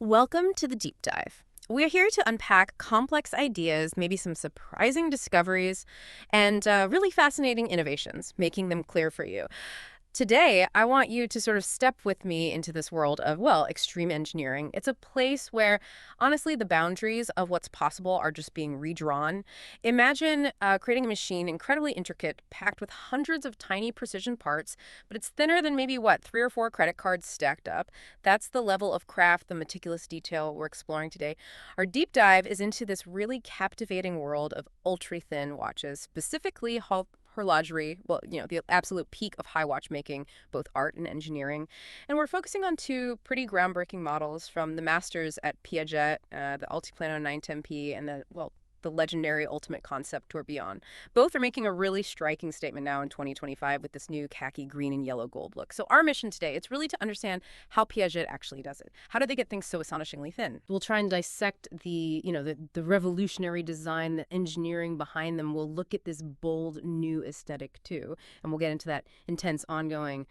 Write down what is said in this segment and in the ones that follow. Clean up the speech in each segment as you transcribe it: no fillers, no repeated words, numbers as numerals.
Welcome to the deep dive. We're here to unpack complex ideas, maybe some surprising discoveries, and really fascinating innovations, making them clear for you. Today, I want you to sort of step with me into this world of, well, extreme engineering. It's a place where, honestly, the boundaries of what's possible are just being redrawn. Imagine creating a machine incredibly intricate, packed with hundreds of tiny precision parts, but it's thinner than maybe, what, three or four credit cards stacked up. That's the level of craft, the meticulous detail we're exploring today. Our deep dive is into this really captivating world of ultra-thin watches, specifically horlogerie, well, the absolute peak of high watchmaking, both art and engineering. And we're focusing on two pretty groundbreaking models from the masters at Piaget, the Altiplano 910P, and the legendary Ultimate Concept Tourbillon. Both are making a really striking statement now in 2025 with this new khaki green and yellow gold look. So our mission today, it's really to understand how Piaget actually does it. How do they get things so astonishingly thin? We'll try and dissect the revolutionary design, the engineering behind them. We'll look at this bold new aesthetic too, and we'll get into that intense ongoing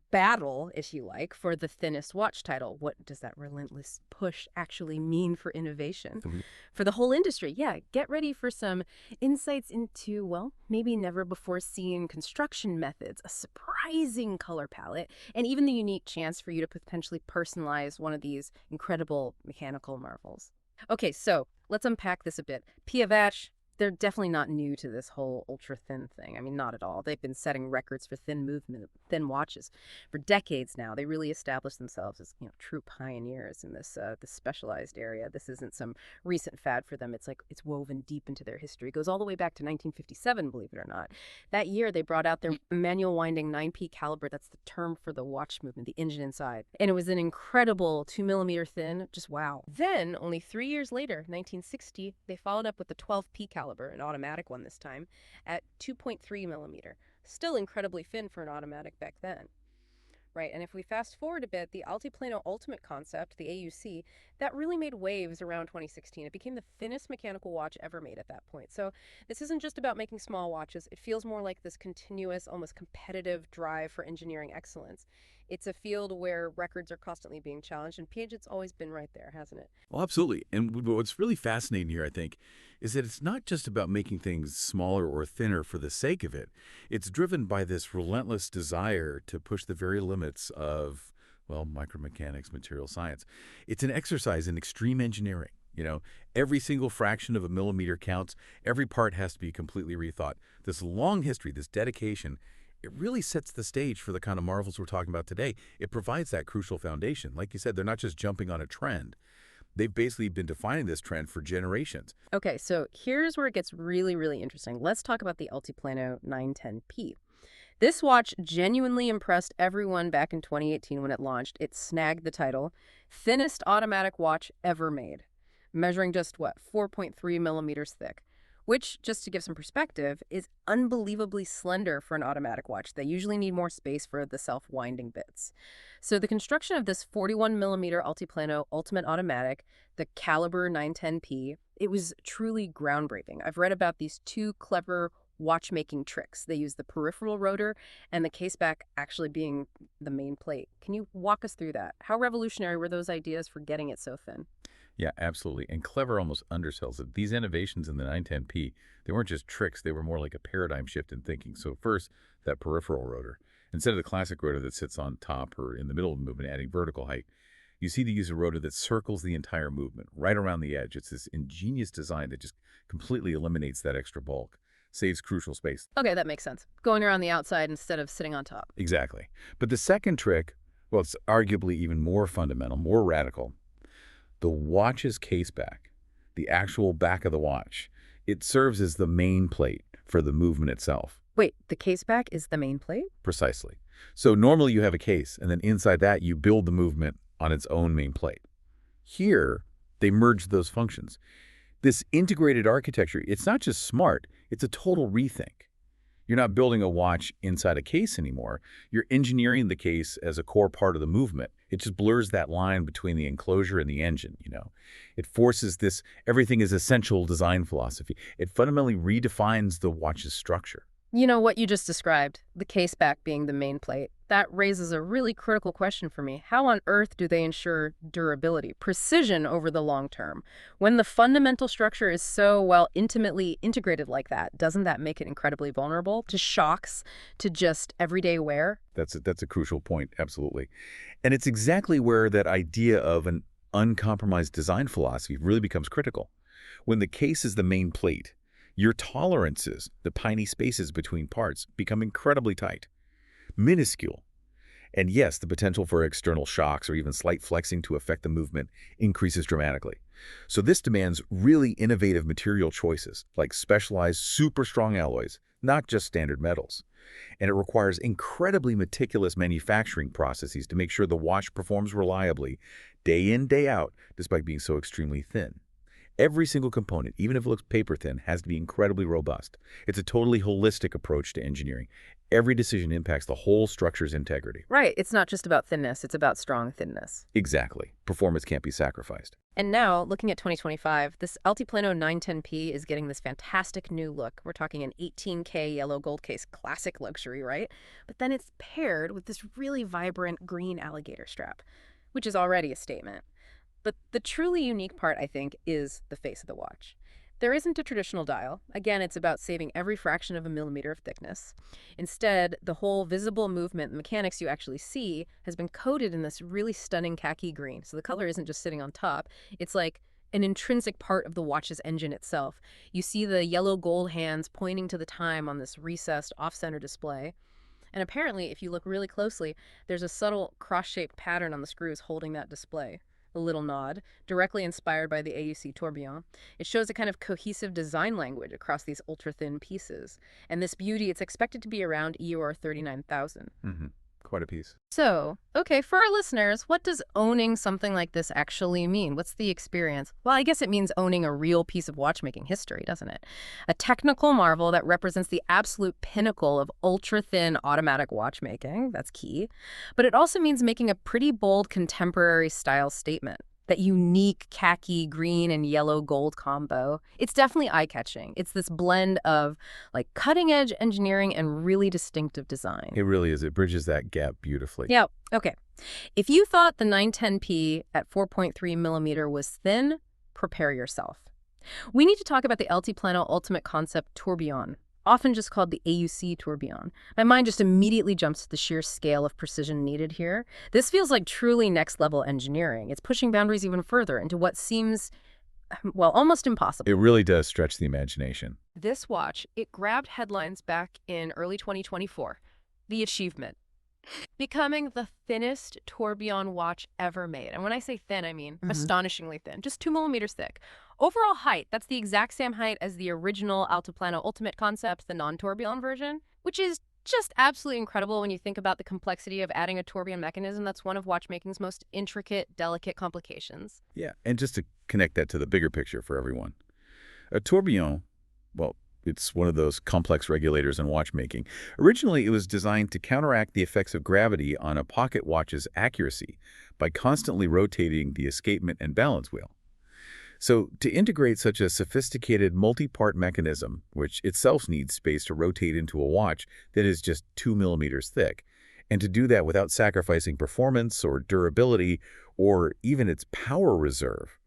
battle, if you like, for the thinnest watch title. What does that relentless push actually mean for innovation? For the whole industry? Yeah, get ready for some insights into, well, maybe never before seen construction methods, a surprising color palette, and even the unique chance for you to potentially personalize one of these incredible mechanical marvels. Okay, so let's unpack this a bit. Piaget, they're definitely not new to this whole ultra-thin thing. I mean, not at all. They've been setting records for thin movement, thin watches for decades now. They really established themselves as, true pioneers in this specialized area. This isn't some recent fad for them. It's like it's woven deep into their history. It goes all the way back to 1957, believe it or not. That year, they brought out their manual winding 9P calibre. That's the term for the watch movement, the engine inside. And it was an incredible 2 millimeter thin. Just wow. Then, only 3 years later, 1960, they followed up with the 12P calibre, an automatic one this time, at 2.3 millimeter. Still incredibly thin for an automatic back then. Right, and if we fast forward a bit, the Altiplano Ultimate Concept, the AUC, that really made waves around 2016. It became the thinnest mechanical watch ever made at that point. So this isn't just about making small watches. It feels more like this continuous, almost competitive drive for engineering excellence. It's a field where records are constantly being challenged, and Piaget's always been right there, hasn't it? Well, absolutely. And what's really fascinating here, I think, is that it's not just about making things smaller or thinner for the sake of it. It's driven by this relentless desire to push the very limits of, well, micromechanics, material science. It's an exercise in extreme engineering. Every single fraction of a millimeter counts. Every part has to be completely rethought. This long history, this dedication, it really sets the stage for the kind of marvels we're talking about today. It provides that crucial foundation. Like you said, they're not just jumping on a trend. They've basically been defining this trend for generations. Okay, so here's where it gets really, really interesting. Let's talk about the Altiplano 910P. This watch genuinely impressed everyone back in 2018 when it launched. It snagged the title, thinnest automatic watch ever made, measuring just, 4.3 millimeters thick, which, just to give some perspective, is unbelievably slender for an automatic watch. They usually need more space for the self-winding bits. So the construction of this 41 millimeter Altiplano Ultimate Automatic, the calibre 910P, it was truly groundbreaking. I've read about these two clever watchmaking tricks. They use the peripheral rotor and the caseback actually being the main plate. Can you walk us through that? How revolutionary were those ideas for getting it so thin? Yeah, absolutely. And clever almost undersells it. These innovations in the 910P, they weren't just tricks. They were more like a paradigm shift in thinking. So first, that peripheral rotor. Instead of the classic rotor that sits on top or in the middle of the movement, adding vertical height, you see they use a rotor that circles the entire movement, right around the edge. It's this ingenious design that just completely eliminates that extra bulk, saves crucial space. Okay, that makes sense. Going around the outside instead of sitting on top. Exactly. But the second trick, well, it's arguably even more fundamental, more radical. The watch's caseback, the actual back of the watch, it serves as the main plate for the movement itself. Wait, the caseback is the main plate? Precisely. So normally you have a case, and then inside that you build the movement on its own main plate. Here, they merge those functions. This integrated architecture, it's not just smart, it's a total rethink. You're not building a watch inside a case anymore. You're engineering the case as a core part of the movement. It just blurs that line between the enclosure and the engine, It forces this everything is essential design philosophy. It fundamentally redefines the watch's structure. You know what you just described, the case back being the main plate, that raises a really critical question for me. How on earth do they ensure durability, precision over the long term? When the fundamental structure is so, well, intimately integrated like that, doesn't that make it incredibly vulnerable to shocks, to just everyday wear? That's a crucial point, absolutely. And it's exactly where that idea of an uncompromised design philosophy really becomes critical. When the case is the main plate, your tolerances, the tiny spaces between parts, become incredibly tight, minuscule. And yes, the potential for external shocks or even slight flexing to affect the movement increases dramatically. So this demands really innovative material choices, like specialized super strong alloys, not just standard metals. And it requires incredibly meticulous manufacturing processes to make sure the watch performs reliably, day in, day out, despite being so extremely thin. Every single component, even if it looks paper thin, has to be incredibly robust. It's a totally holistic approach to engineering. Every decision impacts the whole structure's integrity. Right, it's not just about thinness, it's about strong thinness. Exactly. Performance can't be sacrificed. And now, looking at 2025, this Altiplano 910P is getting this fantastic new look. We're talking an 18K yellow gold case, classic luxury, right? But then it's paired with this really vibrant green alligator strap, which is already a statement. But the truly unique part, I think, is the face of the watch. There isn't a traditional dial. Again, it's about saving every fraction of a millimeter of thickness. Instead, the whole visible movement, the mechanics you actually see, has been coated in this really stunning khaki green. So the color isn't just sitting on top. It's like an intrinsic part of the watch's engine itself. You see the yellow gold hands pointing to the time on this recessed off-center display. And apparently, if you look really closely, there's a subtle cross-shaped pattern on the screws holding that display. A little nod, directly inspired by the AUC Tourbillon. It shows a kind of cohesive design language across these ultra-thin pieces. And this beauty, it's expected to be around EUR 39,000. Quite a piece. So, okay, for our listeners, what does owning something like this actually mean? What's the experience? Well, I guess it means owning a real piece of watchmaking history, doesn't it? A technical marvel that represents the absolute pinnacle of ultra-thin automatic watchmaking. That's key. But it also means making a pretty bold contemporary style statement. That unique khaki green and yellow gold combo. It's definitely eye-catching. It's this blend of like cutting-edge engineering and really distinctive design. It really is. It bridges that gap beautifully. Yeah, okay. If you thought the 910P at 4.3 millimeter was thin, prepare yourself. We need to talk about the Altiplano Ultimate Concept Tourbillon, often just called the AUC Tourbillon. My mind just immediately jumps to the sheer scale of precision needed here. This feels like truly next-level engineering. It's pushing boundaries even further into what seems, well, almost impossible. It really does stretch the imagination. This watch, it grabbed headlines back in early 2024. The achievement. Becoming the thinnest tourbillon watch ever made. And when I say thin, I mean astonishingly thin, just 2 millimeters thick. Overall height, that's the exact same height as the original Altiplano Ultimate Concept, the non-tourbillon version, which is just absolutely incredible when you think about the complexity of adding a tourbillon mechanism. That's one of watchmaking's most intricate, delicate complications. Yeah, and just to connect that to the bigger picture for everyone. A tourbillon, well, it's one of those complex regulators in watchmaking. Originally, it was designed to counteract the effects of gravity on a pocket watch's accuracy by constantly rotating the escapement and balance wheel. So to integrate such a sophisticated multi-part mechanism, which itself needs space to rotate into a watch that is just 2 millimeters thick, and to do that without sacrificing performance or durability or even its power reserve,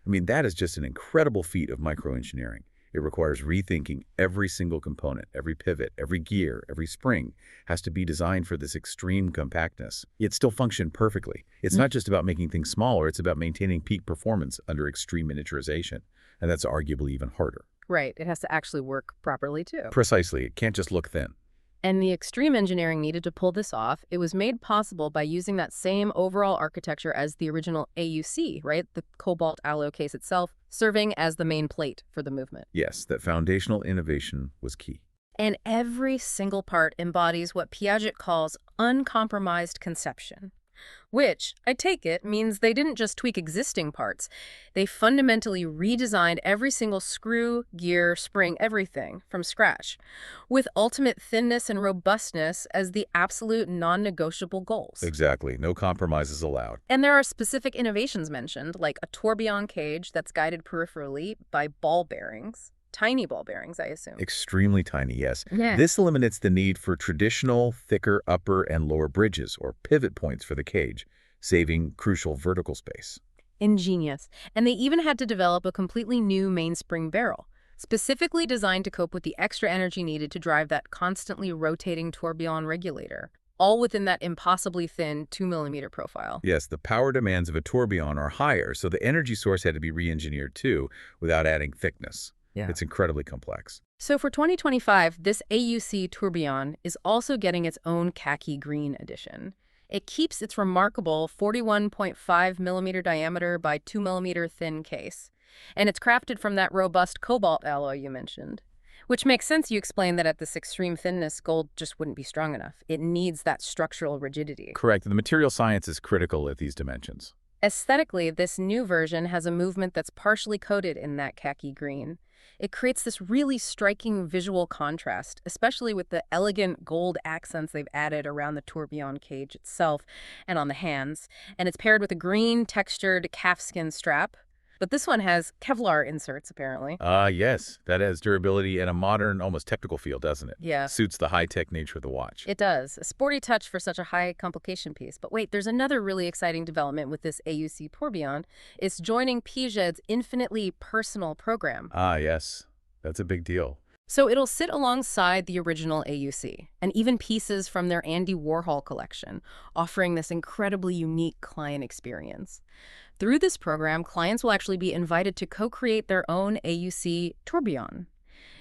I mean, that is just an incredible feat of microengineering. It requires rethinking every single component, every pivot, every gear, every spring has to be designed for this extreme compactness. Yet still function perfectly. It's not just about making things smaller, it's about maintaining peak performance under extreme miniaturization. And that's arguably even harder. Right. It has to actually work properly, too. Precisely. It can't just look thin. And the extreme engineering needed to pull this off, it was made possible by using that same overall architecture as the original AUC, right? The cobalt alloy case itself, serving as the main plate for the movement. Yes, that foundational innovation was key. And every single part embodies what Piaget calls uncompromised conception, which, I take it, means they didn't just tweak existing parts. They fundamentally redesigned every single screw, gear, spring, everything from scratch, with ultimate thinness and robustness as the absolute non-negotiable goals. Exactly. No compromises allowed. And there are specific innovations mentioned, like a tourbillon cage that's guided peripherally by ball bearings. tiny ball bearings, I assume. Extremely tiny, yes. Yeah. This eliminates the need for traditional, thicker upper and lower bridges or pivot points for the cage, saving crucial vertical space. Ingenious. And they even had to develop a completely new mainspring barrel, specifically designed to cope with the extra energy needed to drive that constantly rotating tourbillon regulator, all within that impossibly thin 2 mm profile. Yes, the power demands of a tourbillon are higher, so the energy source had to be re-engineered too, without adding thickness. Yeah. It's incredibly complex. So for 2025, this AUC Tourbillon is also getting its own khaki green edition. It keeps its remarkable 41.5 mm diameter by 2 mm thin case. And it's crafted from that robust cobalt alloy you mentioned. Which makes sense. You explained that at this extreme thinness, gold just wouldn't be strong enough. It needs that structural rigidity. Correct. The material science is critical at these dimensions. Aesthetically, this new version has a movement that's partially coated in that khaki green. It creates this really striking visual contrast, especially with the elegant gold accents they've added around the tourbillon cage itself and on the hands. And it's paired with a green textured calfskin strap. But this one has Kevlar inserts, apparently. Yes. That has durability and a modern, almost technical feel, doesn't it? Yeah. Suits the high-tech nature of the watch. It does. A sporty touch for such a high complication piece. But wait, there's another really exciting development with this AUC Tourbillon. It's joining Piaget's infinitely personal program. Yes. That's a big deal. So it'll sit alongside the original AUC, and even pieces from their Andy Warhol collection, offering this incredibly unique client experience. Through this program, clients will actually be invited to co-create their own AUC tourbillon.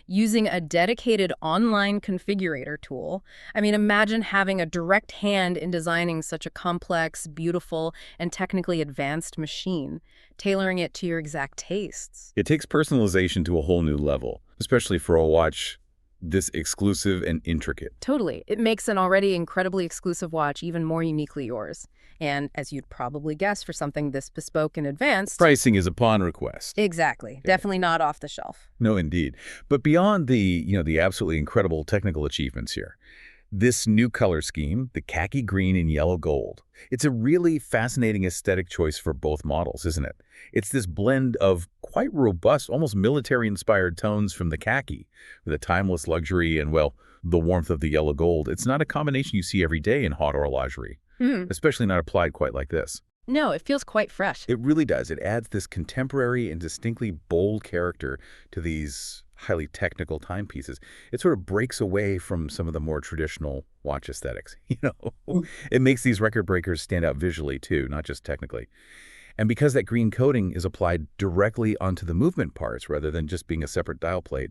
Using a dedicated online configurator tool, I mean, imagine having a direct hand in designing such a complex, beautiful, and technically advanced machine, tailoring it to your exact tastes. It takes personalization to a whole new level, especially for a watch this exclusive and intricate. Totally. It makes an already incredibly exclusive watch even more uniquely yours. And as you'd probably guess for something this bespoke and advanced... Pricing is upon request. Exactly. Yeah. Definitely not off the shelf. No, indeed. But beyond the absolutely incredible technical achievements here, this new color scheme, the khaki green and yellow gold, it's a really fascinating aesthetic choice for both models, isn't it? It's this blend of quite robust, almost military-inspired tones from the khaki, with a timeless luxury and, well, the warmth of the yellow gold. It's not a combination you see every day in haute horlogerie, especially not applied quite like this. No, it feels quite fresh. It really does. It adds this contemporary and distinctly bold character to these highly technical timepieces. It sort of breaks away from some of the more traditional watch aesthetics. It makes these record breakers stand out visually too, not just technically. And because that green coating is applied directly onto the movement parts rather than just being a separate dial plate,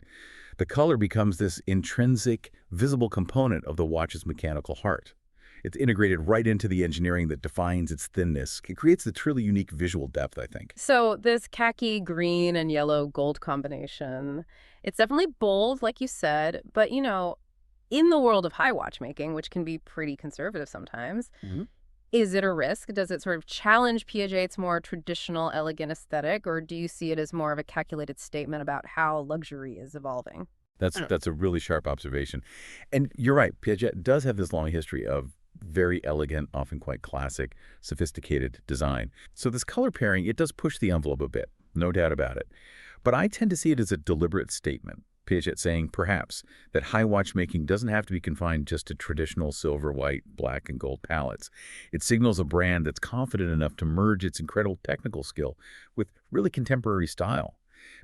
the color becomes this intrinsic, visible component of the watch's mechanical heart. It's integrated right into the engineering that defines its thinness. It creates a truly unique visual depth, I think. So this khaki green and yellow gold combination, it's definitely bold, like you said, but in the world of high watchmaking, which can be pretty conservative sometimes, is it a risk? Does it sort of challenge Piaget's more traditional, elegant aesthetic, or do you see it as more of a calculated statement about how luxury is evolving? That's a really sharp observation. And you're right, Piaget does have this long history of very elegant, often quite classic, sophisticated design. So this color pairing, it does push the envelope a bit, no doubt about it. But I tend to see it as a deliberate statement. Piaget saying, perhaps, that high watchmaking doesn't have to be confined just to traditional silver, white, black, and gold palettes. It signals a brand that's confident enough to merge its incredible technical skill with really contemporary style,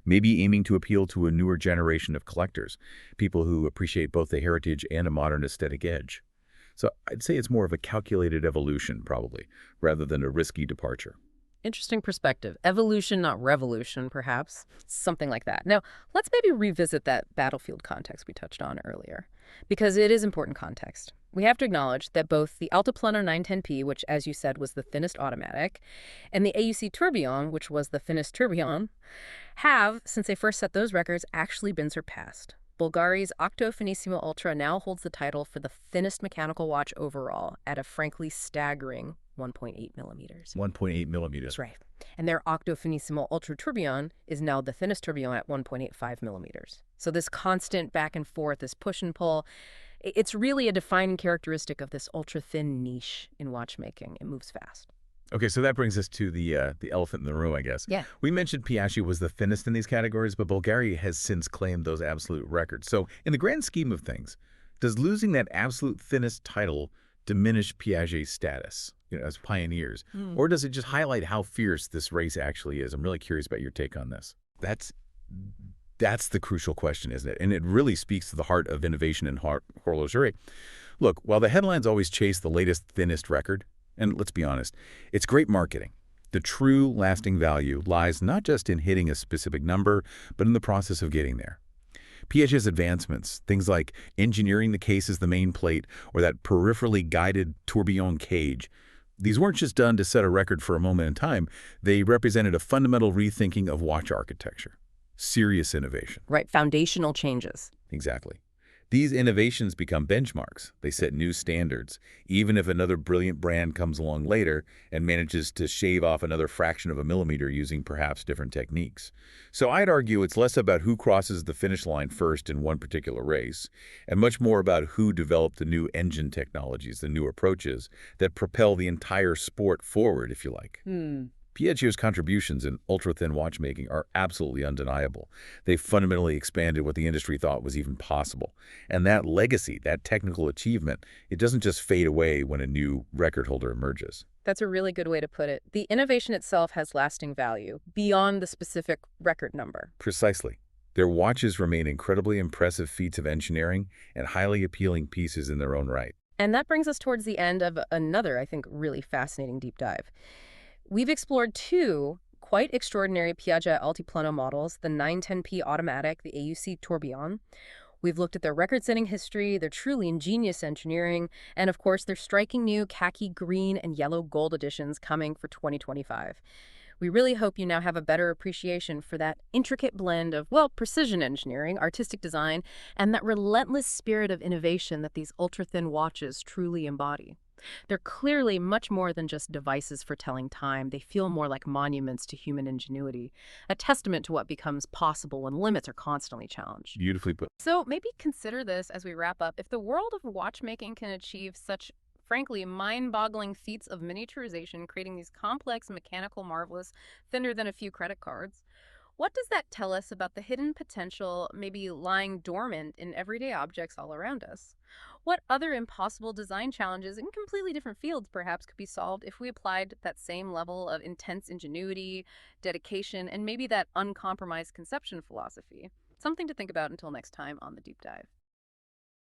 maybe aiming to appeal to a newer generation of collectors, people who appreciate both the heritage and a modern aesthetic edge. So I'd say it's more of a calculated evolution, probably, rather than a risky departure. Interesting perspective. Evolution, not revolution, perhaps. Something like that. Now, let's maybe revisit that battlefield context we touched on earlier, because it is important context. We have to acknowledge that both the Altiplano 910P, which, as you said, was the thinnest automatic, and the AUC Tourbillon, which was the thinnest tourbillon, have, since they first set those records, actually been surpassed. Bulgari's Octo Finissimo Ultra now holds the title for the thinnest mechanical watch overall at a frankly staggering 1.8 millimeters. 1.8 millimeters. That's right. And their Octo Finissimo Ultra Tourbillon is now the thinnest tourbillon at 1.85 millimeters. So this constant back and forth, this push and pull, it's really a defining characteristic of this ultra-thin niche in watchmaking. It moves fast. Okay, so that brings us to the elephant in the room, I guess. Yeah. We mentioned Piaget was the thinnest in these categories, but Bulgari has since claimed those absolute records. So in the grand scheme of things, does losing that absolute thinnest title diminish Piaget's status, as pioneers? Hmm. Or does it just highlight how fierce this race actually is? I'm really curious about your take on this. That's the crucial question, isn't it? And it really speaks to the heart of innovation in horlogerie. Look, while the headlines always chase the latest, thinnest record, and let's be honest, it's great marketing. The true lasting value lies not just in hitting a specific number, but in the process of getting there. Piaget's advancements, things like engineering the case as the main plate or that peripherally guided tourbillon cage, these weren't just done to set a record for a moment in time. They represented a fundamental rethinking of watch architecture. Serious innovation. Right, foundational changes. Exactly. These innovations become benchmarks. They set new standards, even if another brilliant brand comes along later and manages to shave off another fraction of a millimeter using perhaps different techniques. So I'd argue it's less about who crosses the finish line first in one particular race, and much more about who developed the new engine technologies, the new approaches that propel the entire sport forward, if you like. Piaget's contributions in ultra-thin watchmaking are absolutely undeniable. They fundamentally expanded what the industry thought was even possible. And that legacy, that technical achievement, it doesn't just fade away when a new record holder emerges. That's a really good way to put it. The innovation itself has lasting value beyond the specific record number. Precisely. Their watches remain incredibly impressive feats of engineering and highly appealing pieces in their own right. And that brings us towards the end of another, I think, really fascinating deep dive. We've explored two quite extraordinary Piaget Altiplano models, the 910P automatic, the AUC Tourbillon. We've looked at their record-setting history, their truly ingenious engineering, and of course their striking new khaki green and yellow gold editions coming for 2025. We really hope you now have a better appreciation for that intricate blend of, well, precision engineering, artistic design, and that relentless spirit of innovation that these ultra-thin watches truly embody. They're clearly much more than just devices for telling time. They feel more like monuments to human ingenuity, a testament to what becomes possible when limits are constantly challenged. Beautifully put. So maybe consider this as we wrap up. If the world of watchmaking can achieve such, frankly, mind-boggling feats of miniaturization, creating these complex mechanical marvels thinner than a few credit cards, what does that tell us about the hidden potential maybe lying dormant in everyday objects all around us? What other impossible design challenges in completely different fields perhaps could be solved if we applied that same level of intense ingenuity, dedication, and maybe that uncompromised conception philosophy? Something to think about until next time on The Deep Dive.